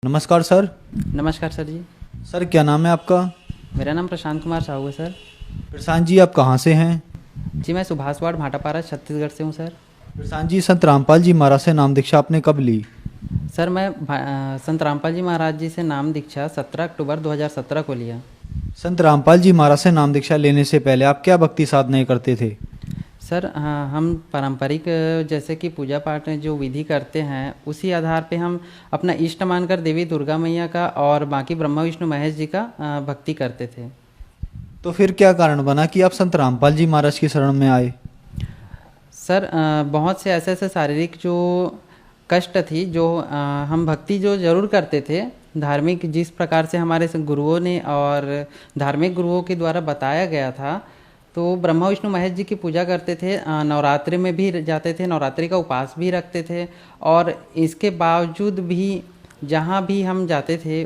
नमस्कार सर। नमस्कार सर जी। सर क्या नाम है आपका? मेरा नाम प्रशांत कुमार साहू है सर। प्रशांत जी आप कहाँ से हैं? जी मैं सुभाष वार्ड भाटापारा छत्तीसगढ़ से हूँ सर। प्रशांत जी संत रामपाल जी महाराज से नाम दीक्षा आपने कब ली? सर मैं संत रामपाल जी महाराज जी से नाम दीक्षा 17 अक्टूबर 2017 को लिया। संत रामपाल जी महाराज से नाम दीक्षा लेने से पहले आप क्या भक्ति साधनाएं करते थे? सर हम पारंपरिक जैसे कि पूजा पाठ में जो विधि करते हैं उसी आधार पे हम अपना इष्ट मानकर देवी दुर्गा मैया का और बाकी ब्रह्मा विष्णु महेश जी का भक्ति करते थे। तो फिर क्या कारण बना कि आप संत रामपाल जी महाराज की शरण में आए? सर बहुत से ऐसे ऐसे शारीरिक जो कष्ट थी जो हम भक्ति जो जरूर करते थे धार्मिक जिस प्रकार से हमारे गुरुओं ने और धार्मिक गुरुओं के द्वारा बताया गया था, तो ब्रह्मा विष्णु महेश जी की पूजा करते थे, नवरात्रि में भी जाते थे, नवरात्रि का उपवास भी रखते थे और इसके बावजूद भी जहाँ भी हम जाते थे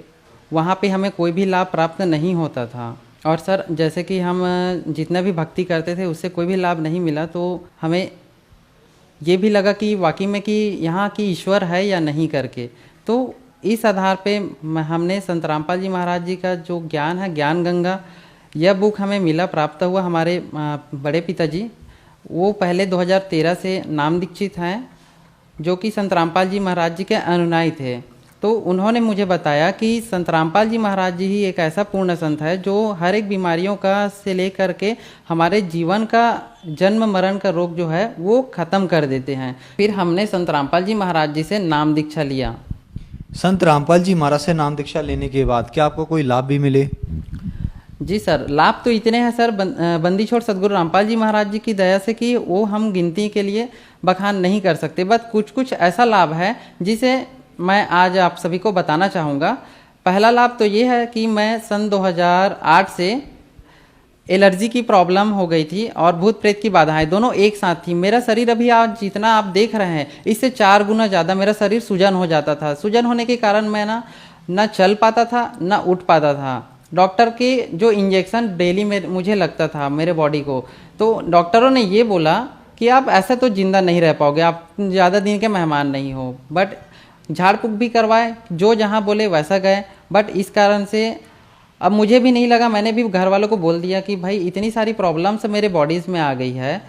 वहाँ पे हमें कोई भी लाभ प्राप्त नहीं होता था। और सर जैसे कि हम जितना भी भक्ति करते थे उससे कोई भी लाभ नहीं मिला, तो हमें ये भी लगा कि वाकई में कि यहाँ की ईश्वर है या नहीं करके। तो इस आधार पे हमने संत रामपाल जी महाराज जी का जो ज्ञान है, ज्ञान गंगा, यह बुक हमें मिला, प्राप्त हुआ। हमारे बड़े पिताजी वो पहले 2013 से नाम दीक्षित हैं, जो कि संत रामपाल जी महाराज जी के अनुयायी थे। तो उन्होंने मुझे बताया कि संत रामपाल जी महाराज जी ही एक ऐसा पूर्ण संत है जो हर एक बीमारियों का से लेकर के हमारे जीवन का जन्म मरण का रोग जो है वो ख़त्म कर देते हैं। फिर हमने संत रामपाल जी महाराज जी से नाम दीक्षा लिया। संत रामपाल जी महाराज से नाम दीक्षा लेने के बाद क्या आपको कोई लाभ भी मिले? जी सर, लाभ तो इतने हैं सर, बंदी छोड़ सदगुरु रामपाल जी महाराज जी की दया से कि वो हम गिनती के लिए बखान नहीं कर सकते। बस कुछ कुछ ऐसा लाभ है जिसे मैं आज आप सभी को बताना चाहूँगा। पहला लाभ तो ये है कि मैं सन 2008 से एलर्जी की प्रॉब्लम हो गई थी और भूत प्रेत की बाधाएं दोनों एक साथ थी। मेरा शरीर अभी आज जितना आप देख रहे हैं इससे 4 गुना ज़्यादा मेरा शरीर सूजन हो जाता था। सूजन होने के कारण मैं ना चल पाता था ना उठ पाता था। डॉक्टर के जो इंजेक्शन डेली में मुझे लगता था मेरे बॉडी को, तो डॉक्टरों ने ये बोला कि आप ऐसे तो जिंदा नहीं रह पाओगे, आप ज़्यादा दिन के मेहमान नहीं हो। बट झाड़ फूक भी करवाए, जो जहाँ बोले वैसा गए। बट इस कारण से अब मुझे भी नहीं लगा, मैंने भी घर वालों को बोल दिया कि भाई इतनी सारी प्रॉब्लम्स मेरे बॉडीज़ में आ गई है,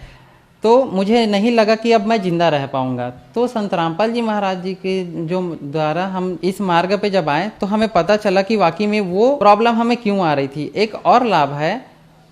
तो मुझे नहीं लगा कि अब मैं जिंदा रह पाऊंगा। तो संत रामपाल जी महाराज जी के जो द्वारा हम इस मार्ग पे जब आए तो हमें पता चला कि वाकई में वो प्रॉब्लम हमें क्यों आ रही थी। एक और लाभ है,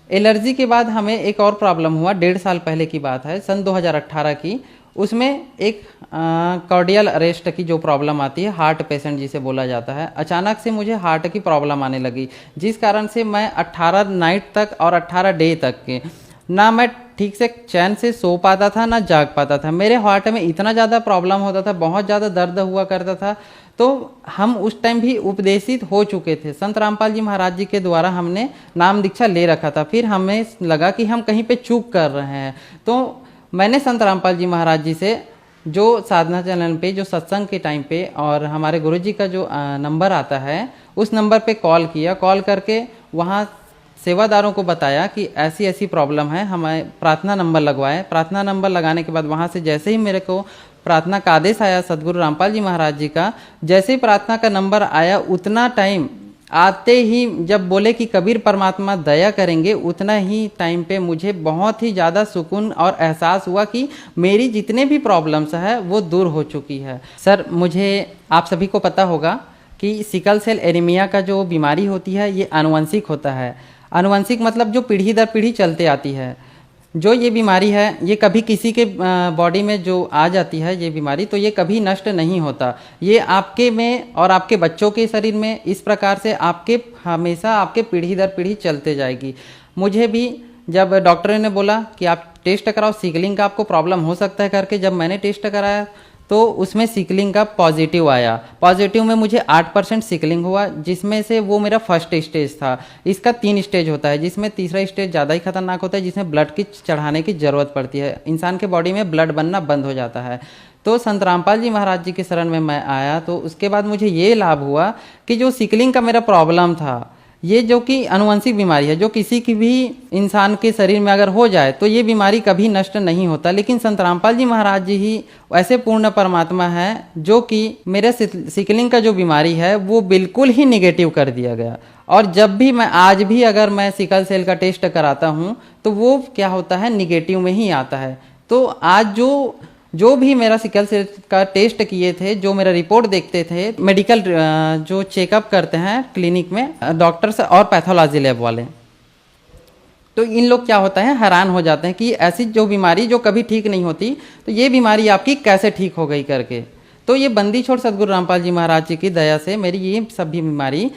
एलर्जी के बाद हमें एक और प्रॉब्लम हुआ, 1.5 साल पहले की बात है, सन 2018 की। उसमें एक कार्डियल अरेस्ट की जो प्रॉब्लम आती है, हार्ट पेशेंट जिसे बोला जाता है, अचानक से मुझे हार्ट की प्रॉब्लम आने लगी, जिस कारण से मैं 18 नाइट तक और 18 डे तक के ना मैं ठीक से चैन से सो पाता था ना जाग पाता था। मेरे हार्ट में इतना ज़्यादा प्रॉब्लम होता था, बहुत ज़्यादा दर्द हुआ करता था। तो हम उस टाइम भी उपदेशित हो चुके थे, संत रामपाल जी महाराज जी के द्वारा हमने नाम दीक्षा ले रखा था। फिर हमें लगा कि हम कहीं पे चूक कर रहे हैं, तो मैंने संत रामपाल जी महाराज जी से जो साधना चैनल पे जो सत्संग के टाइम पे और हमारे गुरु जी का जो नंबर आता है उस नंबर पे कॉल किया। कॉल करके वहाँ सेवादारों को बताया कि ऐसी ऐसी प्रॉब्लम है, हमें प्रार्थना नंबर लगवाए। प्रार्थना नंबर लगाने के बाद वहाँ से जैसे ही मेरे को प्रार्थना का आदेश आया सदगुरु रामपाल जी महाराज जी का, जैसे ही प्रार्थना का नंबर आया उतना टाइम आते ही जब बोले कि कबीर परमात्मा दया करेंगे, उतना ही टाइम पे मुझे बहुत ही ज़्यादा सुकून और एहसास हुआ कि मेरी जितने भी प्रॉब्लम्स है वो दूर हो चुकी है। सर मुझे आप सभी को पता होगा कि सिकल सेल एनीमिया का जो बीमारी होती है ये आनुवंशिक होता है। आनुवंशिक मतलब जो पीढ़ी दर पीढ़ी चलते आती है। जो ये बीमारी है ये कभी किसी के बॉडी में जो आ जाती है ये बीमारी, तो ये कभी नष्ट नहीं होता। ये आपके में और आपके बच्चों के शरीर में इस प्रकार से आपके हमेशा आपके पीढ़ी दर पीढ़ी चलते जाएगी। मुझे भी जब डॉक्टर ने बोला कि आप टेस्ट कराओ, सिकलिंग का आपको प्रॉब्लम हो सकता है करके, जब मैंने टेस्ट कराया तो उसमें सिकलिंग का पॉजिटिव आया। पॉजिटिव में मुझे 8% सिकलिंग हुआ, जिसमें से वो मेरा फर्स्ट स्टेज था। इसका 3 स्टेज होता है, जिसमें तीसरा स्टेज ज़्यादा ही खतरनाक होता है, जिसमें ब्लड की चढ़ाने की ज़रूरत पड़ती है, इंसान के बॉडी में ब्लड बनना बंद हो जाता है। तो संत रामपाल जी महाराज जी के शरण में मैं आया तो उसके बाद मुझे ये लाभ हुआ कि जो सिकलिंग का मेरा प्रॉब्लम था ये जो कि अनुवंशिक बीमारी है, जो किसी की भी इंसान के शरीर में अगर हो जाए तो ये बीमारी कभी नष्ट नहीं होता, लेकिन संत रामपाल जी महाराज जी ही ऐसे पूर्ण परमात्मा है जो कि मेरे सिकलिंग का जो बीमारी है वो बिल्कुल ही निगेटिव कर दिया गया। और जब भी मैं आज भी अगर मैं सिकल सेल का टेस्ट कराता हूँ तो वो क्या होता है, निगेटिव में ही आता है। तो आज जो भी मेरा सिकल सेल का टेस्ट किए थे, जो मेरा रिपोर्ट देखते थे, मेडिकल जो चेकअप करते हैं क्लिनिक में डॉक्टर्स और पैथोलॉजी लैब वाले, तो इन लोग क्या होता है, हैरान हो जाते हैं कि ऐसी जो बीमारी जो कभी ठीक नहीं होती, तो ये बीमारी आपकी कैसे ठीक हो गई करके। तो ये बंदी छोड़ सदगुरु रामपाल जी महाराज जी की दया से मेरी ये सभी बीमारी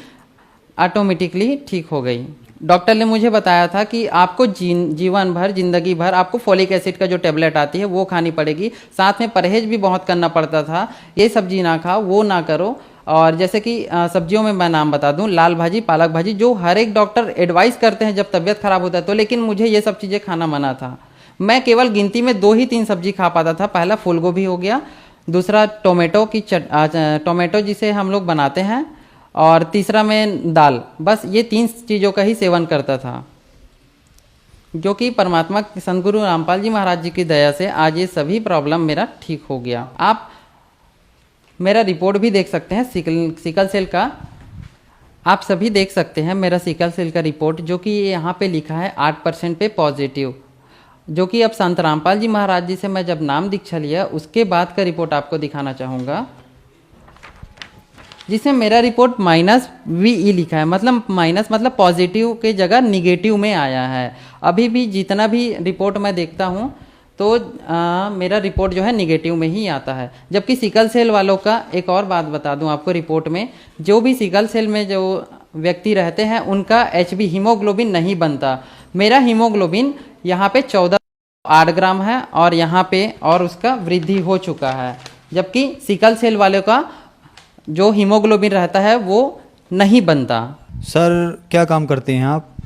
ऑटोमेटिकली ठीक हो गई। डॉक्टर ने मुझे बताया था कि आपको जीवन भर, जिंदगी भर आपको फोलिक एसिड का जो टेबलेट आती है वो खानी पड़ेगी, साथ में परहेज भी बहुत करना पड़ता था, ये सब्जी ना खाओ, वो ना करो। और जैसे कि सब्जियों में मैं नाम बता दूं, लाल भाजी, पालक भाजी, जो हर एक डॉक्टर एडवाइस करते हैं जब तबीयत खराब होता है तो, लेकिन मुझे ये सब चीज़ें खाना मना था। मैं केवल गिनती में 2 ही 3 सब्जी खा पाता था। पहला फूल गोभी हो गया, दूसरा टोमेटो जिसे हम लोग बनाते हैं, और तीसरा में दाल। बस ये 3 चीज़ों का ही सेवन करता था, जो कि परमात्मा संत गुरु रामपाल जी महाराज जी की दया से आज ये सभी प्रॉब्लम मेरा ठीक हो गया। आप मेरा रिपोर्ट भी देख सकते हैं सिकल सेल का, आप सभी देख सकते हैं मेरा सिकल सेल का रिपोर्ट, जो कि यहाँ पे लिखा है 8% पे पॉजिटिव, जो कि अब संत रामपाल जी महाराज जी से मैं जब नाम दीक्षा लिया उसके बाद का रिपोर्ट आपको दिखाना चाहूँगा, जिसमें मेरा रिपोर्ट -VE लिखा है, मतलब पॉजिटिव के जगह निगेटिव में आया है। अभी भी जितना भी रिपोर्ट मैं देखता हूँ तो मेरा रिपोर्ट जो है निगेटिव में ही आता है। जबकि सिकल सेल वालों का एक और बात बता दूं आपको, रिपोर्ट में जो भी सिकल सेल में जो व्यक्ति रहते हैं उनका HB हीमोग्लोबिन नहीं बनता। मेरा हीमोग्लोबिन यहाँ पे 14.8 ग्राम है और यहाँ पे और उसका वृद्धि हो चुका है, जबकि सिकल सेल वालों का जो हीमोग्लोबिन रहता है वो नहीं बनता। सर क्या काम करते हैं आप?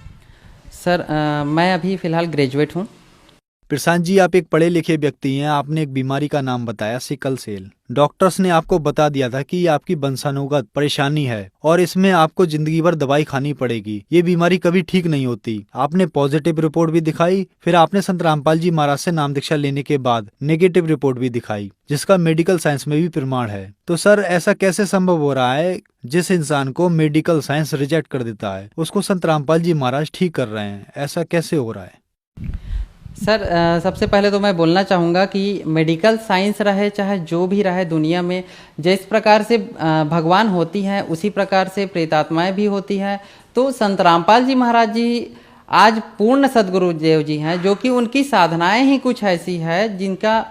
सर मैं अभी फ़िलहाल ग्रेजुएट हूँ। प्रशांत जी, आप एक पढ़े लिखे व्यक्ति हैं, आपने एक बीमारी का नाम बताया सिकल सेल। डॉक्टर्स ने आपको बता दिया था कि ये आपकी वंशानुगत परेशानी है और इसमें आपको जिंदगी भर दवाई खानी पड़ेगी, ये बीमारी कभी ठीक नहीं होती। आपने पॉजिटिव रिपोर्ट भी दिखाई, फिर आपने संत रामपाल जी महाराज से नाम दीक्षा लेने के बाद नेगेटिव रिपोर्ट भी दिखाई, जिसका मेडिकल साइंस में भी प्रमाण है। तो सर ऐसा कैसे संभव हो रहा है, जिस इंसान को मेडिकल साइंस रिजेक्ट कर देता है उसको संत रामपाल जी महाराज ठीक कर रहे हैं, ऐसा कैसे हो रहा है? सर सबसे पहले तो मैं बोलना चाहूँगा कि मेडिकल साइंस रहे चाहे जो भी रहे दुनिया में, जिस प्रकार से भगवान होती हैं उसी प्रकार से प्रेतात्माएं भी होती हैं। तो संत रामपाल जी महाराज जी आज पूर्ण सदगुरु देव जी हैं, जो कि उनकी साधनाएं ही कुछ ऐसी है जिनका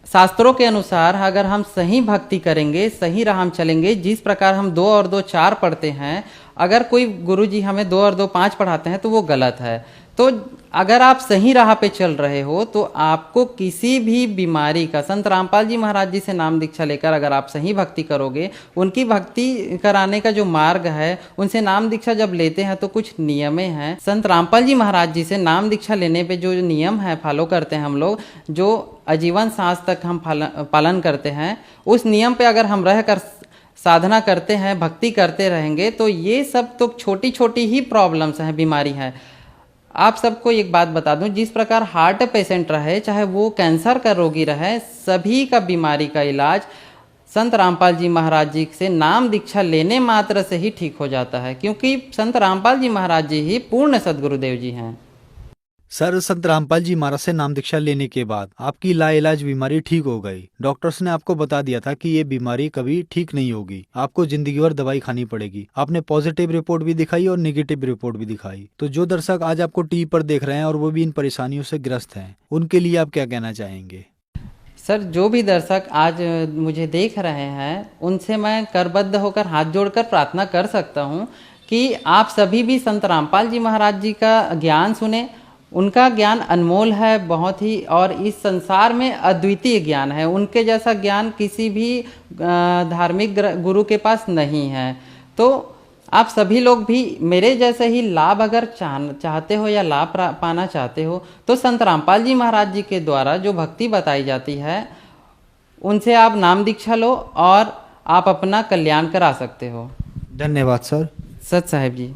शास्त्रों के अनुसार अगर हम सही भक्ति करेंगे, सही राह हम चलेंगे, जिस प्रकार हम 2 और 2 4 पढ़ते हैं, अगर कोई गुरु जी हमें 2 और 2 5 पढ़ाते हैं तो वो गलत है। तो अगर आप सही राह पे चल रहे हो तो आपको किसी भी बीमारी का, संत रामपाल जी महाराज जी से नाम दीक्षा लेकर अगर आप सही भक्ति करोगे, उनकी भक्ति कराने का जो मार्ग है, उनसे नाम दीक्षा जब लेते हैं तो कुछ नियमें हैं। संत रामपाल जी महाराज जी से नाम दीक्षा लेने पे जो नियम है फॉलो करते हैं हम लोग, जो आजीवन सांस तक हम पालन करते हैं, उस नियम पे अगर हम रहकर साधना करते हैं, भक्ति करते रहेंगे, तो ये सब तो छोटी छोटी ही प्रॉब्लम्स हैं, बीमारी है। आप सबको एक बात बता दूं, जिस प्रकार हार्ट पेशेंट रहे चाहे वो कैंसर का रोगी रहे, सभी का बीमारी का इलाज संत रामपाल जी महाराज जी से नाम दीक्षा लेने मात्र से ही ठीक हो जाता है, क्योंकि संत रामपाल जी महाराज जी ही पूर्ण सदगुरुदेव जी हैं। सर संत रामपाल जी महाराज से नाम दीक्षा लेने के बाद आपकी लाइलाज बीमारी ठीक हो गई। डॉक्टर्स ने आपको बता दिया था कि ये बीमारी कभी ठीक नहीं होगी, आपको जिंदगी भर दवाई खानी पड़ेगी। आपने पॉजिटिव रिपोर्ट भी दिखाई और नेगेटिव रिपोर्ट भी दिखाई। तो जो दर्शक आज आपको टीवी पर देख रहे हैं और वो भी इन परेशानियों से ग्रस्त हैं, उनके लिए आप क्या कहना चाहेंगे? सर जो भी दर्शक आज मुझे देख रहे हैं, उनसे मैं करबद्ध होकर हाथ जोड़कर प्रार्थना कर सकता हूँ कि आप सभी भी संत रामपाल जी महाराज जी का ज्ञान सुने। उनका ज्ञान अनमोल है बहुत ही, और इस संसार में अद्वितीय ज्ञान है। उनके जैसा ज्ञान किसी भी धार्मिक गुरु के पास नहीं है। तो आप सभी लोग भी मेरे जैसे ही लाभ अगर चाहते हो या लाभ पाना चाहते हो, तो संत रामपाल जी महाराज जी के द्वारा जो भक्ति बताई जाती है, उनसे आप नाम दीक्षा लो और आप अपना कल्याण करा सकते हो। धन्यवाद सर। सत साहेब जी।